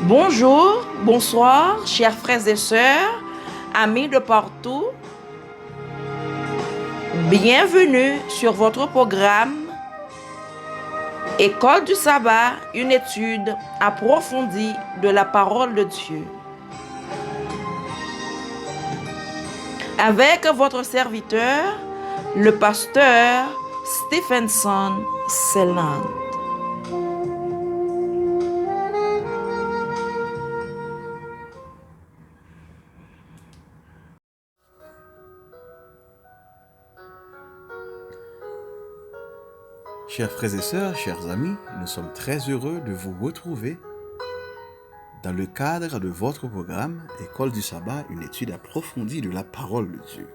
Bonjour, bonsoir, chers frères et sœurs, amis de partout. Bienvenue sur votre programme École du sabbat, une étude approfondie de la parole de Dieu. Avec votre serviteur, le pasteur Stephenson Selland. Chers frères et sœurs, chers amis, nous sommes très heureux de vous retrouver dans le cadre de votre programme École du sabbat, une étude approfondie de la parole de Dieu.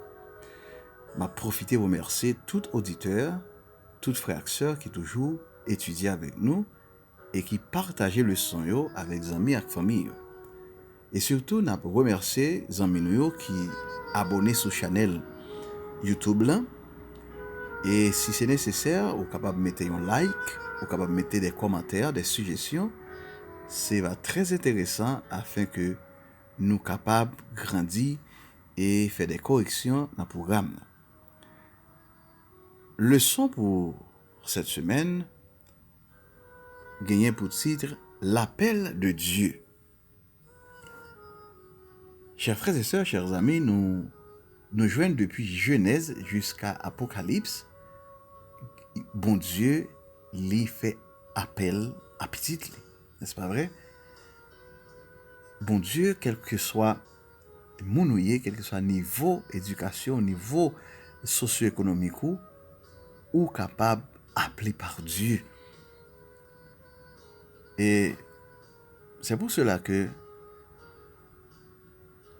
M'a profité remercier tout auditeur, tout frère et sœur qui toujours étudie avec nous et qui partageait le son yo avec amis et famille. Et surtout, n'a remercier amis nous qui abonnés sur channel YouTube là. Et si c'est nécessaire, vous êtes capable de mettre un like, vous êtes capable de mettre des commentaires, des suggestions. C'est très intéressant afin que nous soyons capables de grandir et faire des corrections dans le programme. Leçon pour cette semaine, gagne pour titre l'appel de Dieu. Chers frères et sœurs, chers amis, nous joignons depuis Genèse jusqu'à Apocalypse. Bon Dieu lui fait appel à petit, n'est-ce pas vrai? Bon Dieu, quel que soit mounouye, quel que soit niveau éducation, niveau socio-économique ou capable appelé par Dieu. Et c'est pour cela que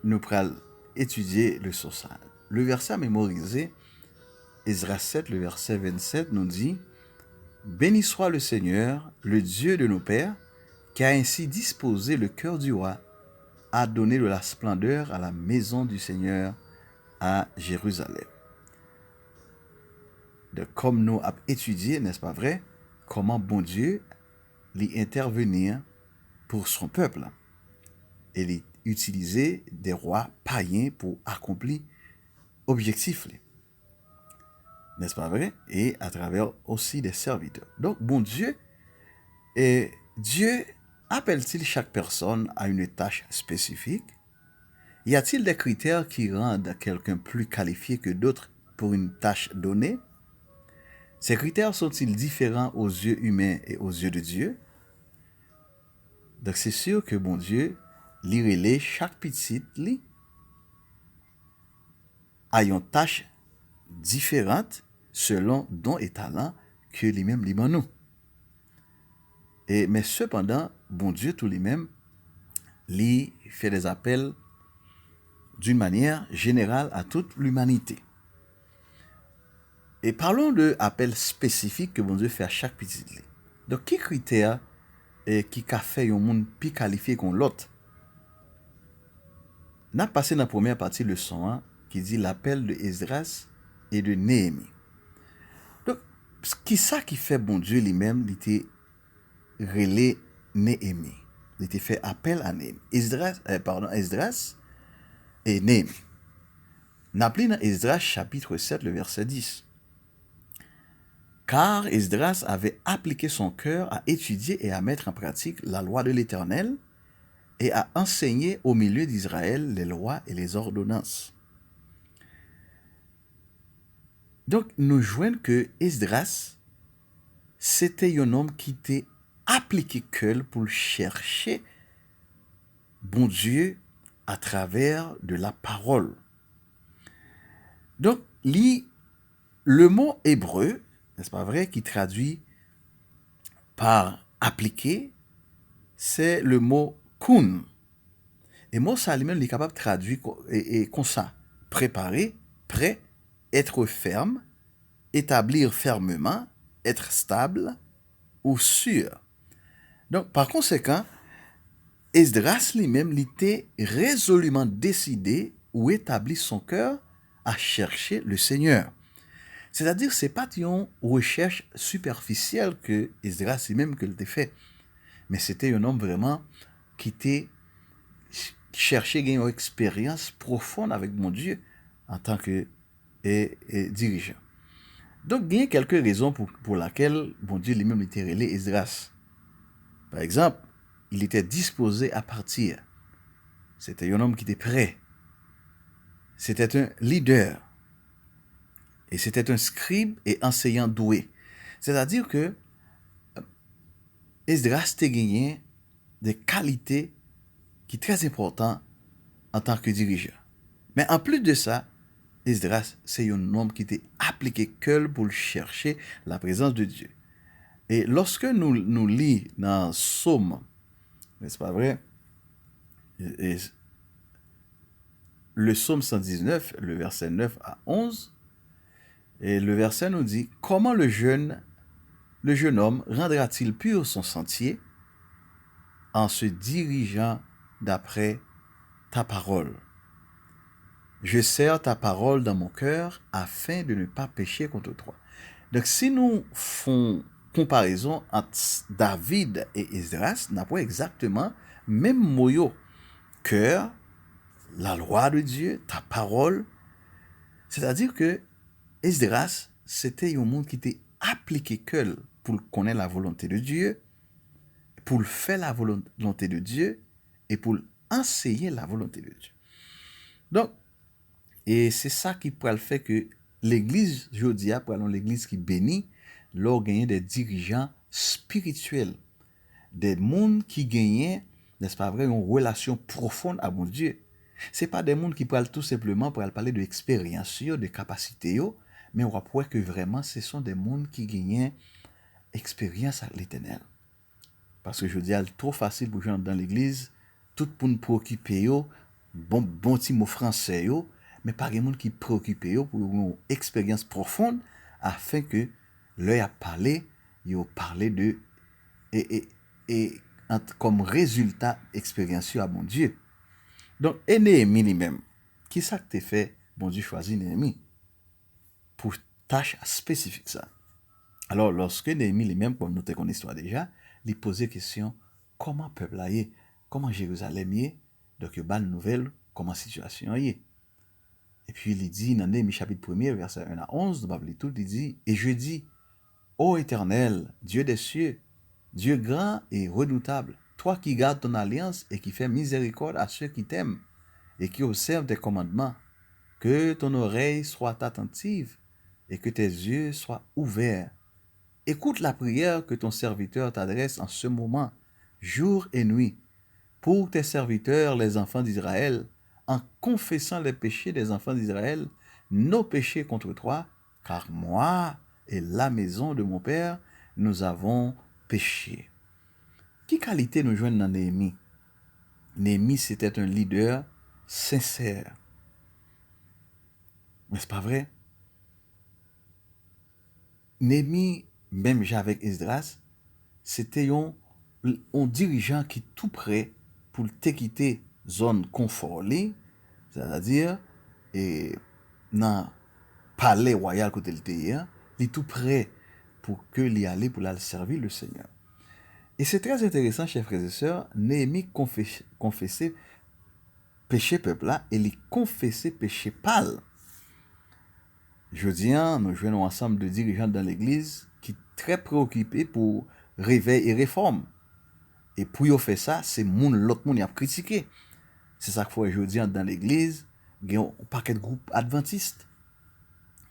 nous pourrons étudier le source. Le verset mémorisé, Ezra 7, le verset 27, nous dit « Béni soit le Seigneur, le Dieu de nos pères, qui a ainsi disposé le cœur du roi à donner de la splendeur à la maison du Seigneur à Jérusalem. » De comme nous avons étudié, n'est-ce pas vrai, comment bon Dieu l'y intervenir pour son peuple et l'y utiliser des rois païens pour accomplir objectifs. N'est-ce pas vrai? Et à travers aussi des serviteurs. Donc, bon Dieu, et Dieu appelle-t-il chaque personne à une tâche spécifique? Y a-t-il des critères qui rendent quelqu'un plus qualifié que d'autres pour une tâche donnée? Ces critères sont-ils différents aux yeux humains et aux yeux de Dieu? Donc, c'est sûr que bon Dieu, lui relève chaque petite li a une tâche différente selon dons et talents que lui-même lui nous. Mais cependant, bon Dieu tout lui-même, lui fait des appels d'une manière générale à toute l'humanité. Et parlons de appels spécifiques que bon Dieu fait à chaque petite li. Donc, quels critères qui a fait un monde plus qualifié qu'on l'autre? N'a passé dans la première partie le son qui dit l'appel de Esdras et de Néhémie. Donc, qui ça qui fait bon Dieu lui-même, il était relé Néhémie. Il était fait appel à Néhémie. Esdras et Néhémie. N'appelons dans Esdras chapitre 7, le verset 10. Car Esdras avait appliqué son cœur à étudier et à mettre en pratique la loi de l'Éternel et à enseigner au milieu d'Israël les lois et les ordonnances. Donc, nous joignons que Esdras, c'était un homme qui était appliqué cœur pour chercher bon Dieu à travers de la parole. Donc, le mot hébreu, n'est-ce pas vrai, qui traduit par appliquer, c'est le mot kun. Et mot ça lui-même, il est capable de traduire comme ça, préparer, prêt, être ferme, établir fermement, être stable ou sûr. Donc, par conséquent, Esdras lui-même, il était résolument décidé ou établi son cœur à chercher le Seigneur. C'est-à-dire, c'est pas une recherche superficielle que Esdras lui-même que fait, mais c'était un homme vraiment qui t'est cherché gagner une expérience profonde avec mon Dieu en tant que dirigeant. Donc, il y a quelques raisons pour lesquelles mon Dieu lui-même était relé Esdras. Par exemple, il était disposé à partir. C'était un homme qui était prêt. C'était un leader. Et c'était un scribe et enseignant doué. C'est-à-dire que Esdras t'a gagné des qualités qui sont très importantes en tant que dirigeant. Mais en plus de ça, Esdras, c'est un homme qui était appliqué que pour chercher la présence de Dieu. Et lorsque nous lisons dans Psaume, n'est-ce pas vrai? Et le Psaume 119, le verset 9 à 11, et le verset nous dit, comment le jeune homme rendra-t-il pur son sentier en se dirigeant d'après ta parole? Je serre ta parole dans mon cœur afin de ne pas pécher contre toi. Donc, si nous faisons comparaison entre David et Esdras, nous avons exactement même mot, cœur, la loi de Dieu, ta parole. C'est-à-dire que Esdras, c'était un monde qui était appliqué que pour connaître la volonté de Dieu, pour faire la volonté de Dieu et pour enseigner la volonté de Dieu. Donc, et c'est ça qui pourrait le faire que l'église, je dis, l'église qui bénit, leur gagner des dirigeants spirituels, des mondes qui gagnent, n'est-ce pas vrai, une relation profonde à mon Dieu. C'est pas des mondes qui parlent tout simplement pour parler de expérience, de capacité, mais on va voir que vraiment ce sont des mondes qui gagnent expérience avec l'éternel. Parce que je dis, c'est trop facile pour gens dans l'église, tout pour nous préoccuper, bon petit mot français, mais pas des gens qui préoccupent pour une expérience profonde afin que l'œil a parlé, il a parlé de et comme résultat expérience à mon Dieu. Donc, Néhémie lui-même, qui ça que t'es fait, bon Dieu choisit Néhémie pour tâche spécifique ça. Alors, lorsque Néhémie lui-même, comme nous te connaissons déjà, lui posait question, comment peuple a est, comment Jérusalem y est, donc il y a une nouvelle, comment situation y est. Et puis il dit dans Néhémie chapitre 1er, verset 1 à 11, nous avons tout, il dit, et je dis, ô Éternel, Dieu des cieux, Dieu grand et redoutable, toi qui gardes ton alliance et qui fais miséricorde à ceux qui t'aiment et qui observent tes commandements, que ton oreille soit attentive et que tes yeux soient ouverts. Écoute la prière que ton serviteur t'adresse en ce moment, jour et nuit, pour tes serviteurs, les enfants d'Israël, en confessant les péchés des enfants d'Israël, nos péchés contre toi, car moi et la maison de mon Père, nous avons péché. Qui qualité nous joignent dans Néhémie? Néhémie, c'était un leader sincère. N'est-ce pas vrai? Néhémie, même avec Esdras, c'était un dirigeant qui tout prêt pour te quitter zone confort, c'est-à-dire et dans palais royal côté le terrain, il est tout prêt pour que l'y aller pour la servir le Seigneur. Et c'est très intéressant, chers frères et sœurs, Néhémie confessait péché peuple là et il confessait péché pâle. Jeudi, nous jouons ensemble de dirigeants dans l'église qui sont très préoccupés pour réveil et réforme. Et pour y faire ça, c'est l'autre monde qui a critiqué. C'est ça qu'il faut aujourd'hui dans l'église, il y a un paquet de groupes adventistes.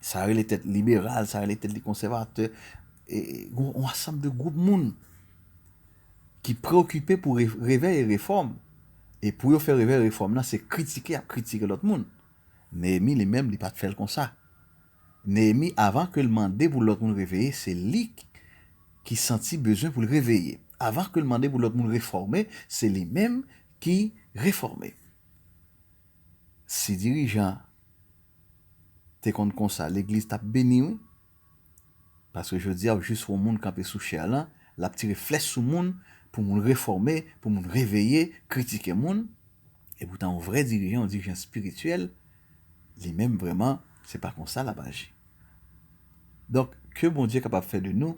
Ça a les têtes libérales, ça a les têtes conservateurs, et un ensemble de groupes monde qui préoccupés pour réveil et réforme. Et pour y faire réveil et réforme, là, c'est critiquer l'autre monde. Néhémie lui-même, il n'a pas fait comme ça. Néhémie, avant que le mandé pour l'autre monde réveiller, c'est lui qui sentit besoin pour le réveiller. Avant que le mandé pour l'autre monde réformer, c'est lui-même qui réformait. Si dirigeant, t'es comme ça, l'église t'a béni, oui? Parce que je dis, juste au monde campé sous chair là, la petite flèche sous monde pour nous réformer, pour nous réveiller, critiquer monde. Et pourtant, un vrai dirigeant, un dirigeant spirituel, lui-même vraiment, c'est pas comme ça la magie. Donc, que bon Dieu est capable de faire de nous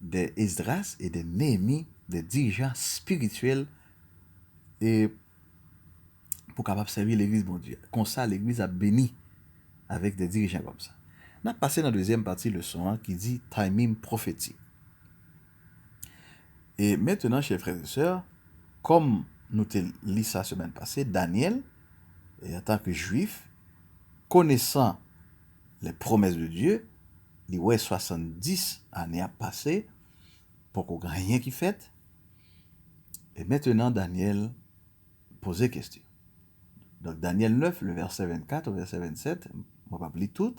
des Esdras et des Néhémie, des dirigeants spirituels et pour capable servir l'église bon Dieu. Comme ça l'église a béni avec des dirigeants comme ça. On a passé dans la deuxième partie de leçon hein, qui dit timing prophétique. Et maintenant, chers frères et sœurs, comme nous te lu ça la semaine passée, Daniel, et en tant que juif, connaissant les promesses de Dieu, il y a 70 années à passer pour qu'on gagne rien qui fait. Et maintenant, Daniel posait question. Donc, Daniel 9, le verset 24 au verset 27, on va pas lire tout,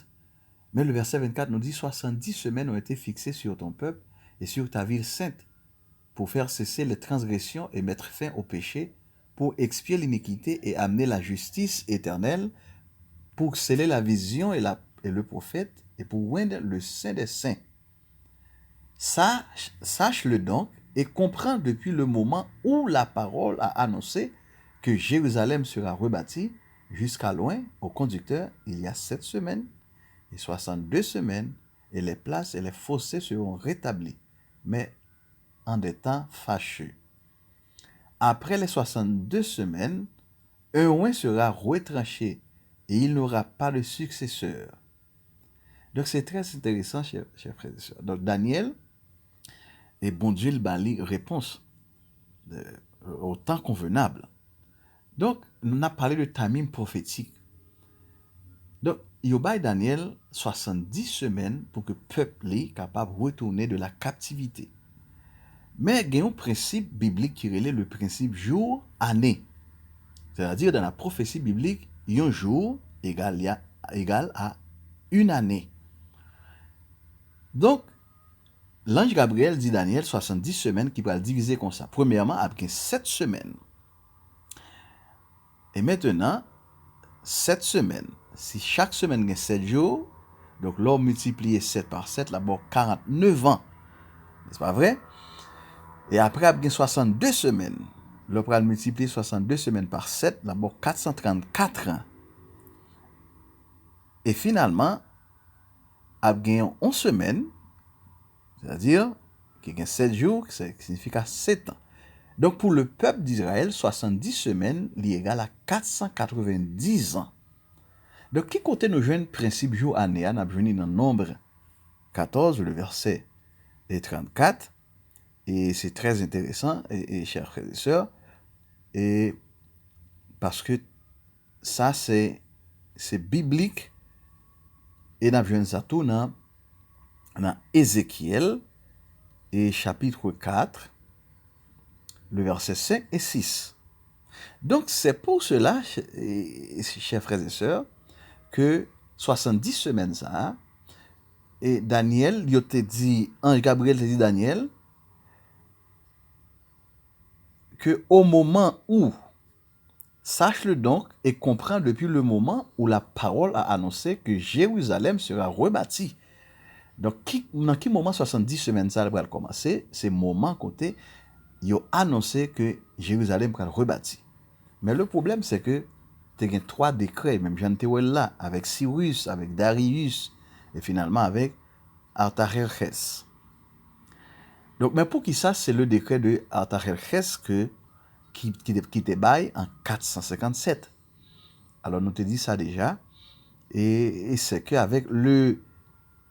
mais le verset 24 nous dit 70 semaines ont été fixées sur ton peuple et sur ta ville sainte pour faire cesser les transgressions et mettre fin au péché, pour expier l'iniquité et amener la justice éternelle, pour sceller la vision et le prophète, et pour oindre le saint des saints. Sache-le donc et comprends depuis le moment où la parole a annoncé que Jérusalem sera rebâtie jusqu'à loin au conducteur il y a 7 semaines et 62 semaines, et les places et les fossés seront rétablis, mais en des temps fâcheux. Après les 62 semaines, un oint sera retranché et il n'aura pas de successeur. Donc c'est très intéressant, chers frères et sœurs. Donc Daniel, et bon Dieu, il bali réponse au temps convenable. Donc, on a parlé de timing prophétique. Donc, Yoba et Daniel, 70 semaines pour que le peuple est capable de retourner de la captivité. Mais il y a un principe biblique qui relève le principe jour-année. C'est-à-dire, dans la prophétie biblique, un jour égal à une année. Donc, l'ange Gabriel dit Daniel 70 semaines qui va le diviser comme ça. Premièrement, après 7 semaines. Et maintenant, 7 semaines. Si chaque semaine a 7 jours, donc l'homme multiplié 7 par 7, là-bas 49 ans. N'est-ce pas vrai? Et après, il y a 62 semaines. L'homme va multiplier 62 semaines par 7, là-bas 434 ans. Et finalement, il y a 11 semaines, c'est-à-dire qu'il y a 7 jours, qui signifie 7 ans. Donc pour le peuple d'Israël, 70 semaines est égal à 490 ans. Donc qui côté nous jeunes principe jour année, on a venu dans Nombre 14, le verset 34, et c'est très intéressant, et chers frères et sœurs, et parce que ça c'est biblique, et on a vu ça tout dans Ézéchiel, et chapitre 4, le verset 5 et 6. Donc, c'est pour cela, chers frères et sœurs, que 70 semaines, ça, et Daniel, ange Gabriel te dit Daniel, que au moment où, sache-le donc et comprends depuis le moment où la parole a annoncé que Jérusalem sera rebâtie. Donc, dans quel moment 70 semaines, ça va commencer? C'est le moment côté, ils ont annoncé que Jérusalem sera rebâtie. Mais le problème, c'est que tu as 3 décrets, même Jean Théouel là, avec Cyrus, avec Darius, et finalement avec Artaxerxès. Donc, mais pour qui ça, c'est le décret de Artaxerxès qui te baille en 457. Alors, nous te dit ça déjà, et c'est qu'avec le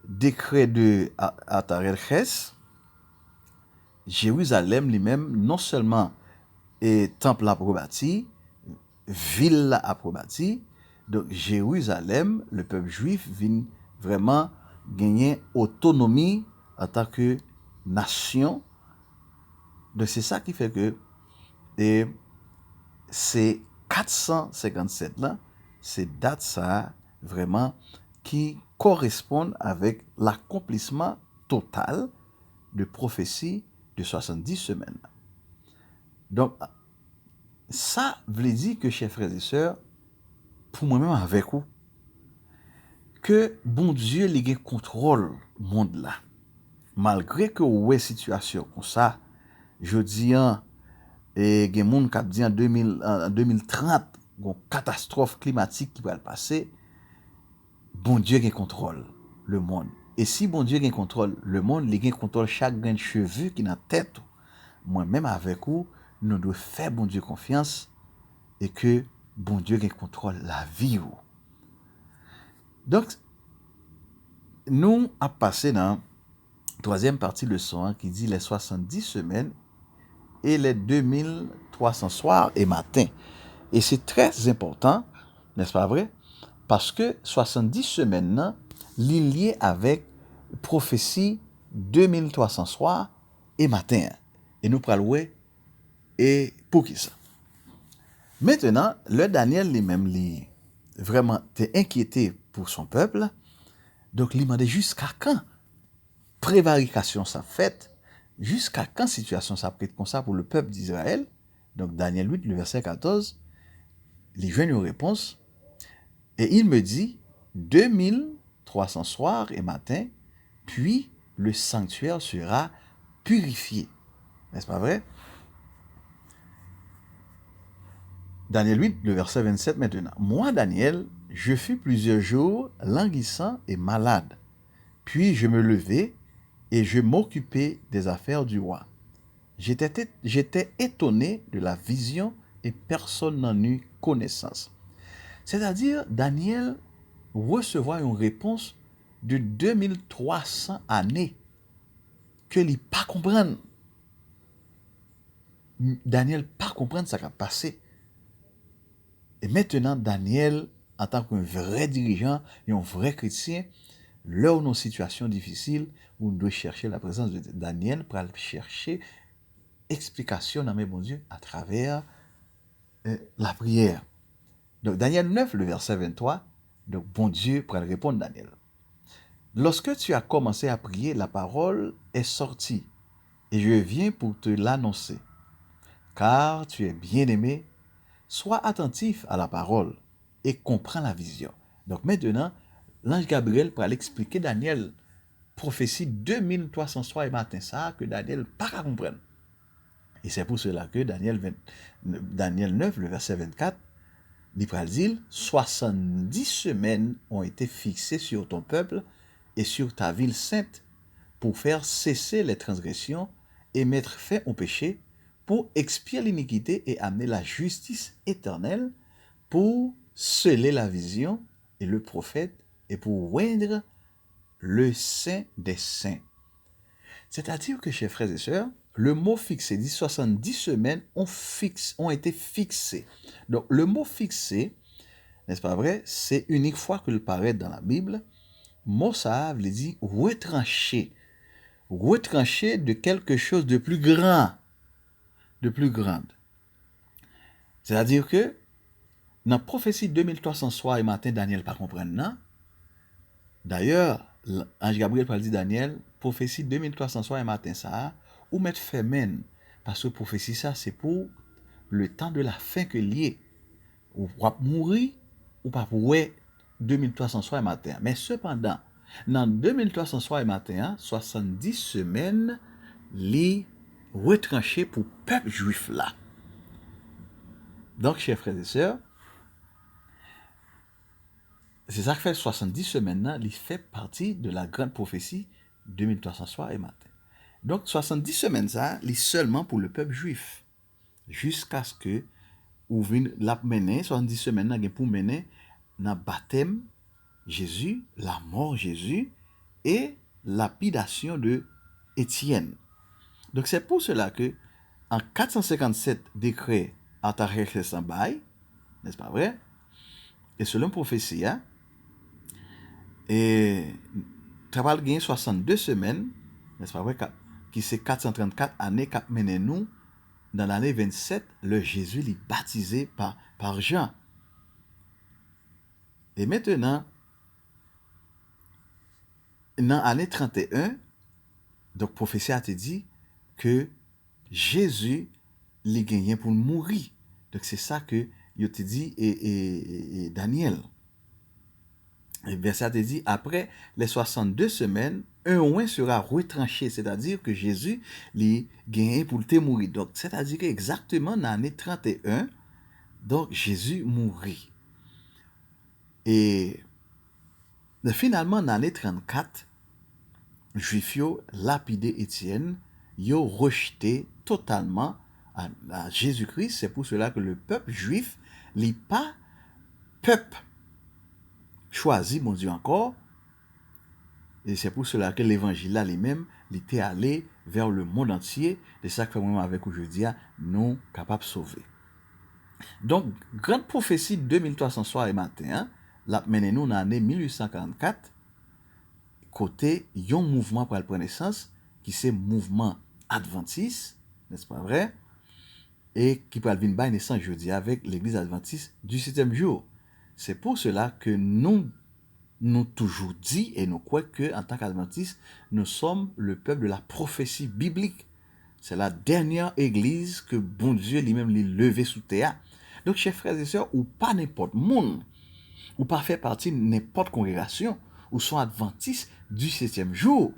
décret de Artaxerxès, Jérusalem lui-même, non seulement est temple à rebâti, ville à rebâti, donc Jérusalem, le peuple juif, vient vraiment gagner autonomie en tant que nation. Donc c'est ça qui fait que c'est 457 là, c'est date ça vraiment qui correspondent avec l'accomplissement total de prophétie de 70 semaines. Donc, ça veut dire que, chers frères et sœurs, pour moi-même avec vous, que bon Dieu a contrôle le monde là. Malgré que ouais situation comme ça, je dis et gen moun k'ap di en 2030, une catastrophe climatique qui va passer, bon Dieu a contrôle le monde. Et si bon Dieu a contrôle le monde, il a contrôle chaque grain de cheveux qui dans tête. Moi-même avec vous, nous devons faire bon Dieu confiance et que bon Dieu qui contrôle la vie. Donc, nous avons passé dans la troisième partie de leçon qui dit les 70 semaines et les 2300 soirs et matins. Et c'est très important, n'est-ce pas vrai? Parce que 70 semaines, liées avec prophétie 2300 soirs et matins. Et nous parlons et pour qui ça? Maintenant, le Daniel lui-même, vraiment était inquiété pour son peuple. Donc, il demandait jusqu'à quand prévarication ça fait, jusqu'à quand situation ça prête comme ça pour le peuple d'Israël. Donc, Daniel 8, le verset 14, il joint une réponse. Et il me dit, 2300 soirs et matins, puis le sanctuaire sera purifié. N'est-ce pas vrai? Daniel 8, le verset 27 maintenant. Moi, Daniel, je fus plusieurs jours languissant et malade. Puis je me levai et je m'occupais des affaires du roi. J'étais étonné de la vision et personne n'en eut connaissance. C'est-à-dire, Daniel recevait une réponse de 2300 années que il pas comprendre. Daniel pas comprendre ce qui a passé. Et maintenant, Daniel, en tant qu'un vrai dirigeant et un vrai chrétien, là où nous situation difficile, où nous devons chercher la présence de Daniel pour aller chercher explication dans mes bons Dieu à travers la prière. Donc, Daniel 9, le verset 23, donc bon Dieu pour répondre à Daniel. Lorsque tu as commencé à prier, la parole est sortie et je viens pour te l'annoncer. Car tu es bien-aimé, sois attentif à la parole et comprends la vision. Donc maintenant, l'ange Gabriel pour expliquer Daniel, prophétie 2300 soirs et matin, ça que Daniel pas à comprendre. Et c'est pour cela que Daniel 9, le verset 24, il dit, 70 semaines ont été fixées sur ton peuple et sur ta ville sainte pour faire cesser les transgressions et mettre fin au péché, pour expier l'iniquité et amener la justice éternelle, pour sceller la vision et le prophète et pour oindre le saint des saints. C'est-à-dire que, chers frères et sœurs, le mot fixé dit 70 semaines ont été fixées. Donc, le mot fixé, n'est-ce pas vrai, c'est unique fois que le paraît dans la Bible. Mot ça veut dire retrancher. Retrancher de quelque chose de plus grand. De plus grande. C'est-à-dire que, dans la prophétie 2300 soirs et matin, Daniel ne comprend pas, non? D'ailleurs, l'ange Gabriel parle dit Daniel, prophétie 2300 soirs et matin, ça, ou mettre fermen, parce que prophétie ça, c'est pour le temps de la fin que lié. Ou pas mourir, ou pas pour 2300 soirs et matin. Mais cependant, dans 2300 soirs et matin, 70 semaines, les retranchés pour peuple juif là. Donc, chers frères et sœurs, c'est ça qui fait 70 semaines là, il fait partie de la grande prophétie 2300 soirs et matin. Donc 70 semaines ça, il seulement pour le peuple juif. Jusqu'à ce que ou la mener 70 semaines là pour mener dans baptême Jésus, la mort Jésus et lapidation de Étienne. Donc c'est pour cela que en 457 décret Artaxerxès en bail, n'est-ce pas vrai? Et selon prophétie, et travail gagne 62 semaines, n'est-ce pas vrai, qui c'est 434 années qu'a mené nous dans l'année 27, le Jésus est baptisé par Jean. Et maintenant, dans l'année 31, donc prophétie a te dit que Jésus les gagné pour mourir. Donc c'est ça que il te dit et Daniel. Et verset te dit, après les 62 semaines, un oin sera retranché, c'est-à-dire que Jésus les gagné pour te mourir. Donc, c'est-à-dire qu'exactement dans l'année 31, donc Jésus mourit. Et finalement, dans l'année 34, Juifs yo lapidé Étienne, yo rejeté totalement à Jésus-Christ. C'est pour cela que le peuple juif n'est pas peuple choisi, mon Dieu, encore. Et c'est pour cela que l'évangile là lui-même, il était allé vers le monde entier. C'est ça que vraiment avec aujourd'hui, nous capables de sauver. Donc, grande prophétie 2300 soir et matin, la mené nous dans l'année 1844, côté un mouvement pour la naissance, qui c'est mouvement adventiste, n'est-ce pas vrai? Et qui peut venir naissance jeudi avec l'église adventiste du 7e jour. C'est pour cela que nous toujours dit et nous croyons que en tant qu'adventistes, nous sommes le peuple de la prophétie biblique. C'est la dernière église que bon Dieu lui-même l'a levé sous terre. Donc, chers frères et sœurs, ou pas n'importe monde, ou pas faire partie de n'importe congrégation, ou sont adventistes du 7e jour,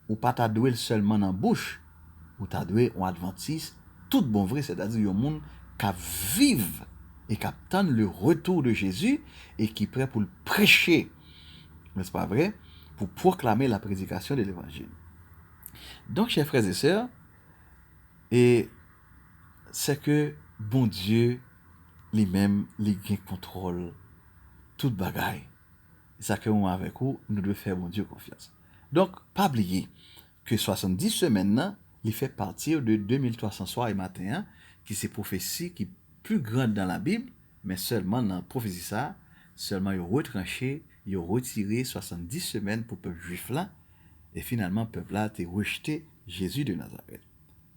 ou pas t'adouer seulement dans la bouche, ou t'adouer en adventiste, tout bon vrai, c'est-à-dire un monde qui vive et qui attend le retour de Jésus et qui est prêt pour le prêcher, n'est-ce pas vrai, pour proclamer la prédication de l'évangile. Donc, chers frères et sœurs, et c'est que bon Dieu lui-même, il contrôle toute bagaille. C'est ça que moi avec vous, nous devons faire bon Dieu confiance. Donc, pas oublier que 70 semaines, il fait partie de 2300 soirs et matin, qui c'est prophétie qui est plus grande dans la Bible, mais seulement dans la prophétie ça, seulement il a retranché, il a retiré 70 semaines pour le peuple juif là, et finalement le peuple là a rejeté Jésus de Nazareth.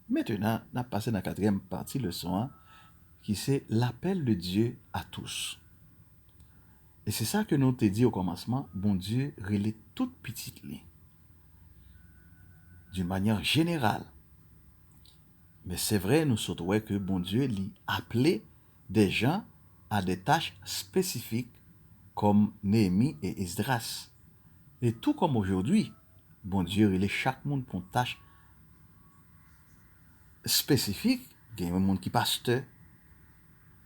Maintenant, on a passé dans la 4e partie leçon, qui c'est l'appel de Dieu à tous. Et c'est ça que nous te dit au commencement, bon Dieu relève toute petite ligne. D'une manière générale. Mais c'est vrai, nous souhaitons que bon Dieu lui appelé des gens à des tâches spécifiques comme Néhémie et Esdras. Et tout comme aujourd'hui, bon Dieu relève chaque monde pour une tâche spécifique. Il y a un monde qui est pasteur,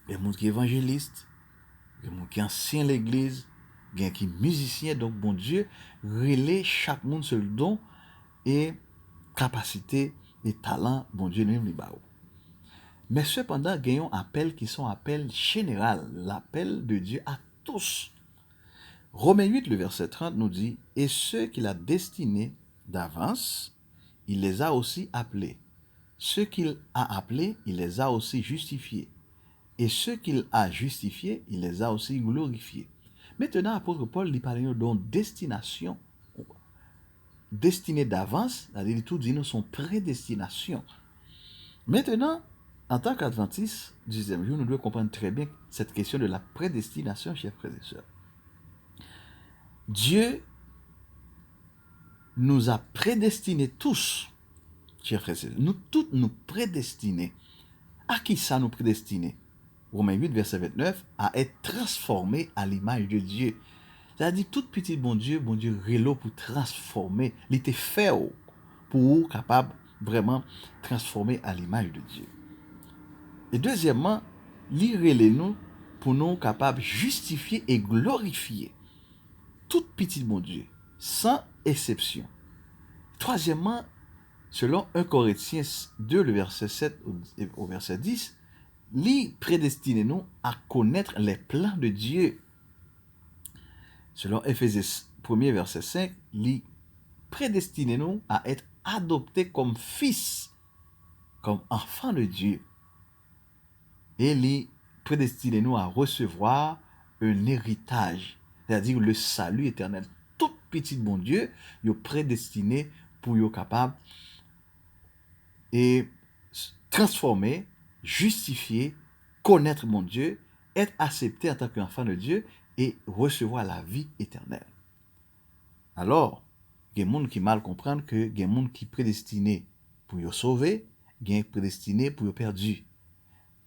il y a un monde qui est évangéliste, il y a un monde qui enseigne l'église, il y a un qui est musicien. Donc bon Dieu relève chaque monde sur le don et capacité et talent, bon Dieu nous les barre. Mais cependant, il y a un appel qui sont appel général, l'appel de Dieu à tous. Romains 8, le verset 30 nous dit, et ceux qu'il a destinés d'avance, il les a aussi appelés. Ceux qu'il a appelés, il les a aussi justifiés. Et ceux qu'il a justifiés, il les a aussi glorifiés. Maintenant, apôtre Paul lui parle d'une destination. Destinée d'avance, c'est-à-dire tout dit nous son prédestination. Maintenant, en tant qu'adventistes du 10e jour, nous devons comprendre très bien cette question de la prédestination, chers frères et sœurs. Dieu nous a prédestinés tous, chers frères et sœurs. Nous tous nous prédestinés. À qui ça nous prédestinés? Romains 8, verset 29, à être transformés à l'image de Dieu. C'est-à-dire, tout petit bon Dieu relo pour transformer, il était fait pour capable vraiment transformer à l'image de Dieu. Et deuxièmement, il relève nous pour nous capables justifier et glorifier tout petit bon Dieu, sans exception. Troisièmement, selon 1 Corinthiens 2, le verset 7 au verset 10, il prédestine nous à connaître les plans de Dieu. Selon Éphésiens 1er verset 5, il prédestine nous à être adoptés comme fils, comme enfants de Dieu. Et il prédestine nous à recevoir un héritage, c'est-à-dire le salut éternel. Tout petit bon Dieu, il est prédestiné pour être capable et transformer, justifier, connaître mon Dieu, être accepté en tant qu'enfant de Dieu et recevoir la vie éternelle. Alors, il y a des gens qui mal comprennent que il y a des gens qui sont prédestinés pour y sauver, il y a des gens prédestinés pour y perdu.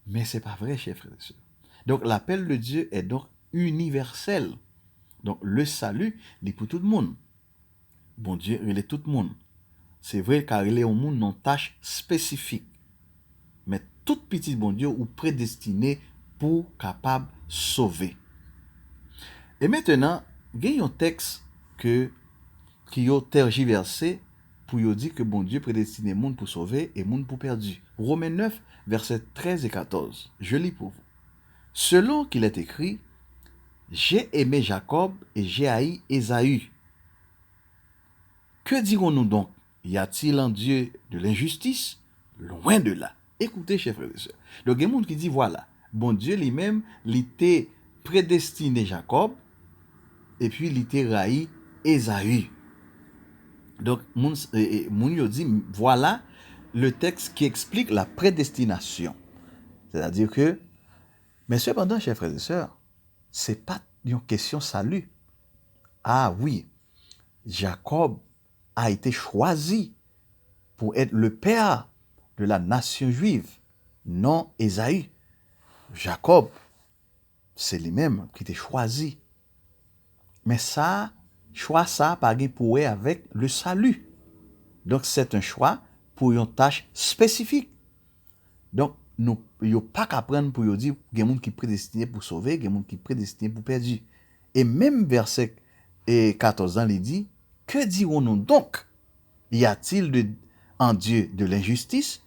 Mais ce n'est pas vrai, chers frères et sœurs. Donc, l'appel de Dieu est donc universel. Donc, le salut, il est pour tout le monde. Bon Dieu, il est tout le monde. C'est vrai car il est au monde non tâche spécifique. Mais tout petit bon Dieu ou prédestiné pour capable sauver. Et maintenant, il y a un texte qui est tergiversé pour yo dire que bon Dieu prédestiné monde pour sauver et monde pour perdu. Romains 9, versets 13 et 14. Je lis pour vous. Selon qu'il est écrit, j'ai aimé Jacob et j'ai haï Ésaü. Que dirons-nous donc? Y a-t-il en Dieu de l'injustice? Loin de là. Écoutez, chers frères et sœurs. Donc, il y a des gens qui disent, voilà, bon Dieu lui-même, il était prédestiné Jacob, et puis il était haï Ésaü. Donc, moun yo dit, voilà le texte qui explique la prédestination. C'est-à-dire que, mais cependant, chers frères et sœurs, c'est pas une question salut. Ah oui, Jacob a été choisi pour être le père de la nation juive, non Ésaü. Jacob, c'est lui-même qui était choisi. Mais ça, choix ça pas pour avec le salut. Donc c'est un choix pour une tâche spécifique. Donc nous yo pas qu'à prendre pour dire qu'il y a des gens qui prédestiné pour sauver, il y a des gens qui prédestiné pour perdre. Et même verset 14 ans il dit, que dirons-nous donc? Y a-t-il en Dieu de l'injustice?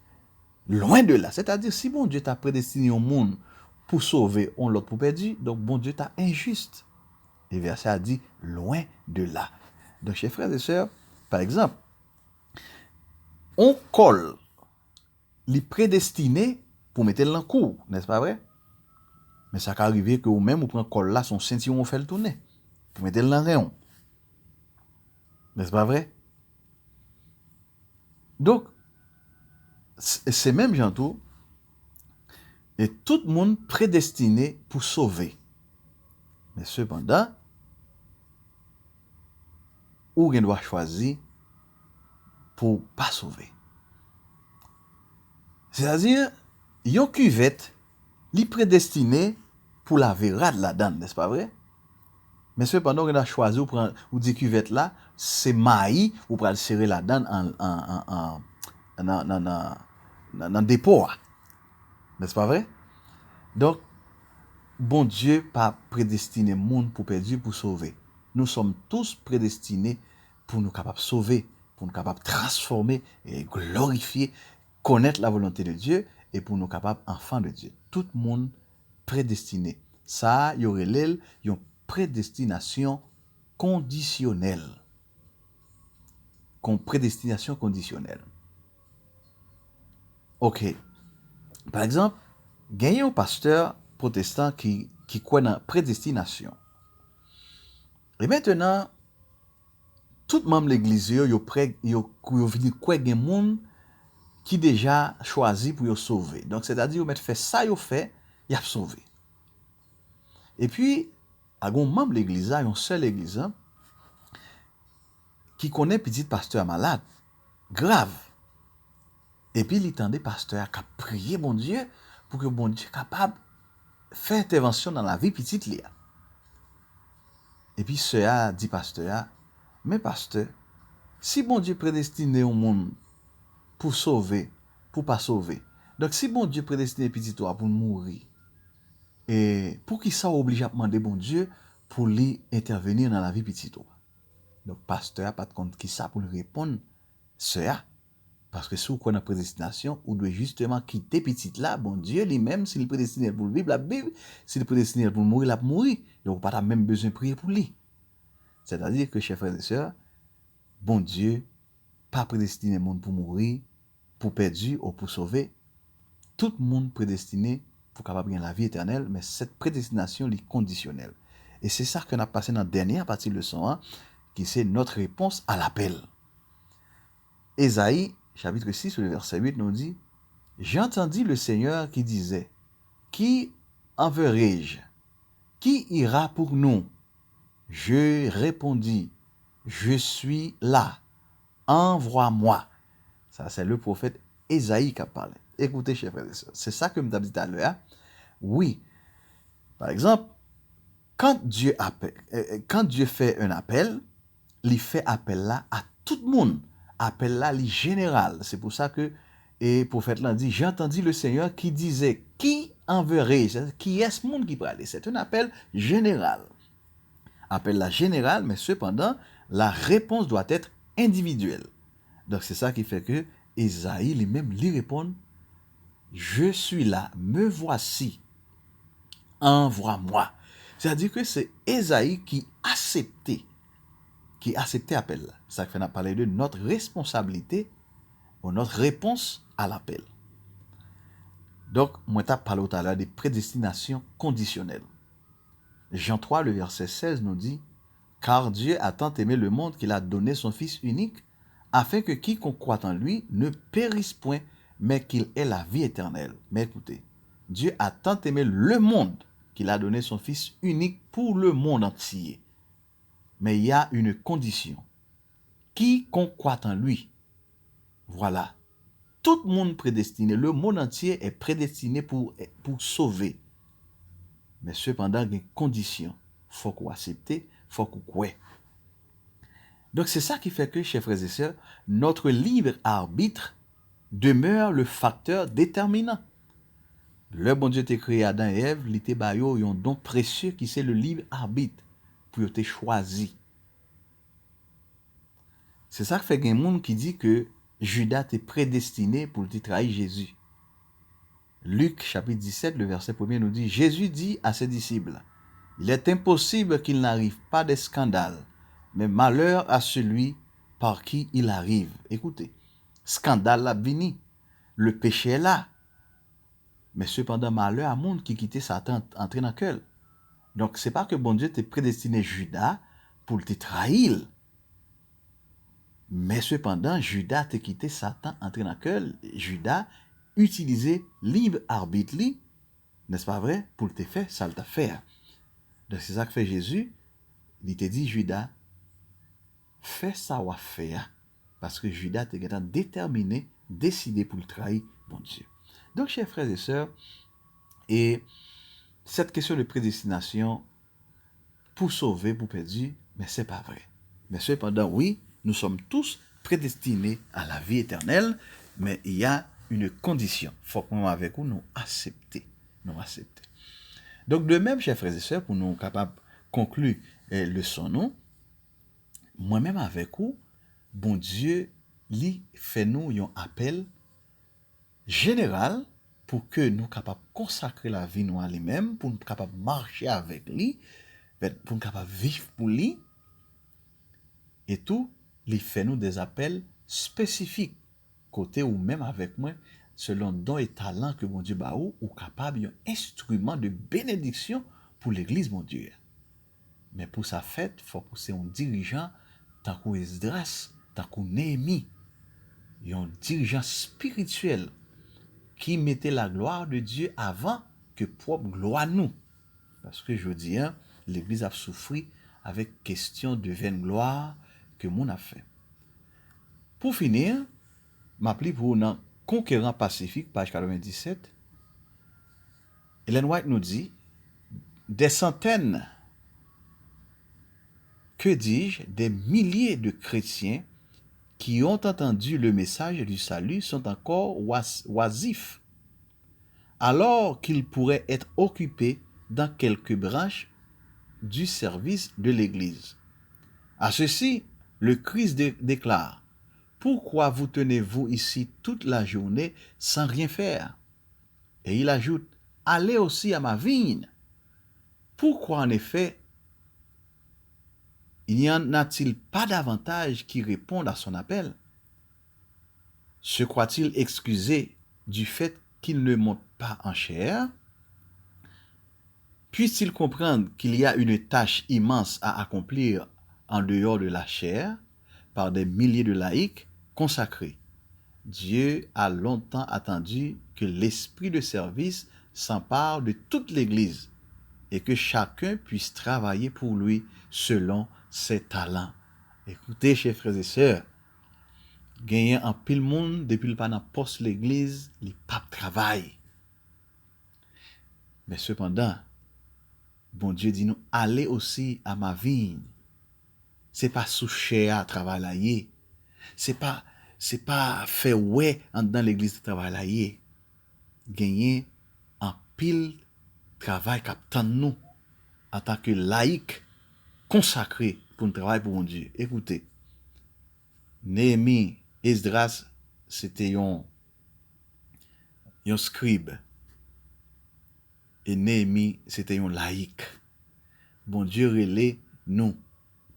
Loin de là. C'est-à-dire, si bon Dieu t'a prédestiné au monde pour sauver, on l'autre pour perdu, donc bon Dieu t'a injuste. Et verset a dit, loin de là. Donc, chers frères et sœurs, par exemple, on colle les prédestinés pour mettre l'en cours, n'est-ce pas vrai? Mais ça peut arriver que ou même, on prend colle là, son ceinture, on fait le tourner, pour mettre l'en rayon. N'est-ce pas vrai? Donc, c'est même genre et tout le monde prédestiné pour sauver. Mais cependant, ou on doit choisir pour pas sauver. C'est-à-dire, yon cuvette, li prédestiné pour la verra de la donne, n'est-ce pas vrai? Mais cependant, on a choisi ou dit cuvette là, c'est maï, ou pour serrer la donne dans dépôt. N'est-ce pas vrai? Donc, bon Dieu pas prédestiné monde pour perdu, pour sauver. Nous sommes tous prédestinés pour nous capables de sauver, pour nous capables de transformer et glorifier, connaître la volonté de Dieu et pour nous capables enfants de Dieu. Tout le monde prédestiné. Ça, il y aurait une prédestination conditionnelle. Prédestination conditionnelle. Ok. Par exemple, il y a un pasteur protestant qui croit dans la prédestination. Et maintenant, tout membre de l'église, yo venu croire qu'il y a des gens qui déjà choisi pour sauver. Donc, c'est-à-dire, ils fait ça, ils fait, ils ont sauvé. Et puis, il y a un membre de l'église, une seule église, qui connaît petit pasteur malade, grave. Et puis, il tendait pasteur à prier bon Dieu pour que bon Dieu soit capable de faire intervention dans la vie petite li. Et puis, ce a dit pasteur, mais pasteur, si bon Dieu prédestiné au monde pour sauver, pour pas sauver, donc si bon Dieu prédestiné petit toi pour mourir, et pour qui ça oblige à demander bon Dieu pour lui intervenir dans la vie petit toi. Donc, pasteur a pas de compte qui ça pour lui répondre, ça. Parce que si vous connaissez la prédestination, vous devez justement quitter petit là, bon Dieu lui-même, s'il est prédestiné pour vivre, la Bible, s'il est prédestiné pour mourir, la mourir. Donc, vous n'avez pas même besoin de prier pour lui. C'est-à-dire que, chers frères et sœurs, bon Dieu, pas prédestiné le monde pour mourir, pour perdre ou pour sauver. Tout le monde prédestiné pour capable gagner la vie éternelle, mais cette prédestination est conditionnelle. Et c'est ça qu'on a passé dans la dernière partie de leçon 1, qui c'est notre réponse à l'appel. Ésaïe, chapitre 6, le verset 8, nous dit, « J'ai entendu le Seigneur qui disait, qui enverrai-je? Qui ira pour nous? Je répondis, je suis là, envoie-moi. » Ça, c'est le prophète Ésaïe qui a parlé. Écoutez, chers frères et sœurs, c'est ça que je me dit tout à l'heure. Oui, par exemple, quand Dieu fait un appel, il fait appel là à tout le monde. Appel là, il est général. C'est pour ça que le prophète l'a dit, j'ai entendu le Seigneur qui disait, qui enverrai-je? Qui est ce monde qui peut aller? C'est un appel général. Appel là général, mais cependant, la réponse doit être individuelle. Donc c'est ça qui fait que Esaïe lui-même lui répond, je suis là, me voici, envoie-moi. C'est-à-dire que c'est Esaïe qui acceptait l'appel. Ça fait parler de notre responsabilité ou notre réponse à l'appel. Donc, moi, tu as parlé tout à l'heure des prédestinations conditionnelles. Jean 3, le verset 16 nous dit, car Dieu a tant aimé le monde qu'il a donné son Fils unique, afin que quiconque croit en lui ne périsse point, mais qu'il ait la vie éternelle. Mais écoutez, Dieu a tant aimé le monde qu'il a donné son Fils unique pour le monde entier. Mais il y a une condition. Quiconque croit en lui, voilà. Tout le monde prédestiné, le monde entier est prédestiné pour sauver. Mais cependant, il y a une condition. Il faut qu'on accepte, il faut qu'on croit. Donc c'est ça qui fait que, chers frères et sœurs, notre libre arbitre demeure le facteur déterminant. Le bon Dieu t'a créé Adam et Ève, il t'a baillé un don précieux qui c'est le libre arbitre pour te choisi. C'est ça qui fait qu'il y a un monde qui dit que Judas est prédestiné pour te trahir Jésus. Luc chapitre 17, le verset 1er nous dit, Jésus dit à ses disciples, il est impossible qu'il n'arrive pas de scandale, mais malheur à celui par qui il arrive. Écoutez, scandale là vini, le péché est là, mais cependant malheur à monde qui quitte Satan entrer dans le cœur. Donc c'est pas que bon Dieu t'a prédestiné Judas pour te trahir, mais cependant Judas t'a quitté Satan entrer dans le cœur. Judas utiliser libre arbitre, n'est-ce pas vrai, pour te faire ça t'a faire. Donc c'est ça que fait Jésus. Il te dit, Judas, fais ça ou faire, parce que Judas était déterminé, décidé pour le trahir, bon Dieu. Donc, chers frères et sœurs, et cette question de prédestination, pour sauver, pour perdre, mais c'est pas vrai. Mais cependant, oui, nous sommes tous prédestinés à la vie éternelle, mais il y a une condition. Il faut que nous, avec nous accepter. Donc, de même, chers frères et sœurs, pour nous capables de conclure leçon, nous, moi-même avec vous, bon Dieu, lui fait nous un appel général pour que nous capables de consacrer la vie nous à lui-même, pour nous capables de marcher avec lui, pour nous capables de vivre pour lui. Et tout, il fait nous des appels spécifiques, côté ou même avec moi, selon dons et talents que mon Dieu ba ou capable un instrument de bénédiction pour l'église, mon Dieu. Mais pour sa fête, il faut pousser un dirigeant, tant qu'un Esdras, tant qu'un Néhémie, un dirigeant spirituel qui mettait la gloire de Dieu avant que propre gloire nous. Parce que je dis, l'église a souffert avec question de vaine gloire que mon a fait. Pour finir, m'appelle pour un Conquérant Pacifique, page 97. Ellen White nous dit, des centaines, que dis-je, des milliers de chrétiens qui ont entendu le message du salut sont encore oisifs, alors qu'ils pourraient être occupés dans quelques branches du service de l'Église. À ceci, le Christ déclare, « Pourquoi vous tenez-vous ici toute la journée sans rien faire ?» Et il ajoute, « Allez aussi à ma vigne. » Pourquoi en effet, il n'y en a-t-il pas davantage qui répondent à son appel? Se croit-il excusé du fait qu'il ne monte pas en chair? Puisse-t-il comprendre qu'il y a une tâche immense à accomplir en dehors de la chair par des milliers de laïcs consacrés? Dieu a longtemps attendu que l'esprit de service s'empare de toute l'Église et que chacun puisse travailler pour lui selon ses talents. Écoutez, chers frères et sœurs, gagner en pile monde depuis le pas dans poste l'Église, les papes travaillent. Mais cependant, bon Dieu dit nous, allez aussi à ma vigne. C'est pas sous chair à travailler. C'est pas faire ouais dans l'église de travailler. Gagner en pile travail qu'attend nous en tant que laïc consacré pour un travail pour mon Dieu. Écoutez, Néhémie Esdras, c'était un scribe. Et Néhémie, c'était un laïc. Bon Dieu relait nous,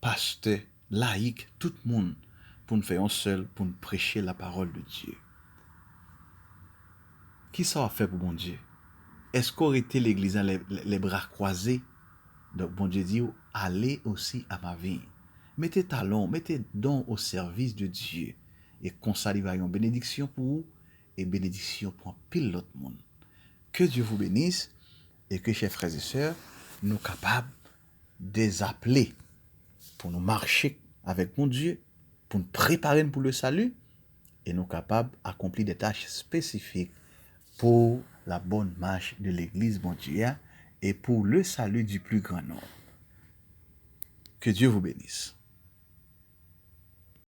pasteurs, laïcs, tout le monde, pour nous faire un seul, pour nous prêcher la parole de Dieu. Qui ça a fait pour bon Dieu? Est-ce qu'aurait été l'église les bras croisés? Donc bon Dieu dit, allez aussi à ma vie. Mettez talons, mettez dons au service de Dieu. Et qu'on s'arrive à une bénédiction pour vous, et bénédiction pour un pile l'autre monde. Que Dieu vous bénisse, et que, chers frères et sœurs, nous capables de les appeler pour nous marcher avec mon Dieu, pour nous préparer pour le salut, et nous capables d'accomplir des tâches spécifiques pour la bonne marche de l'Église, mon Dieu, et pour le salut du plus grand nombre. Que Dieu vous bénisse.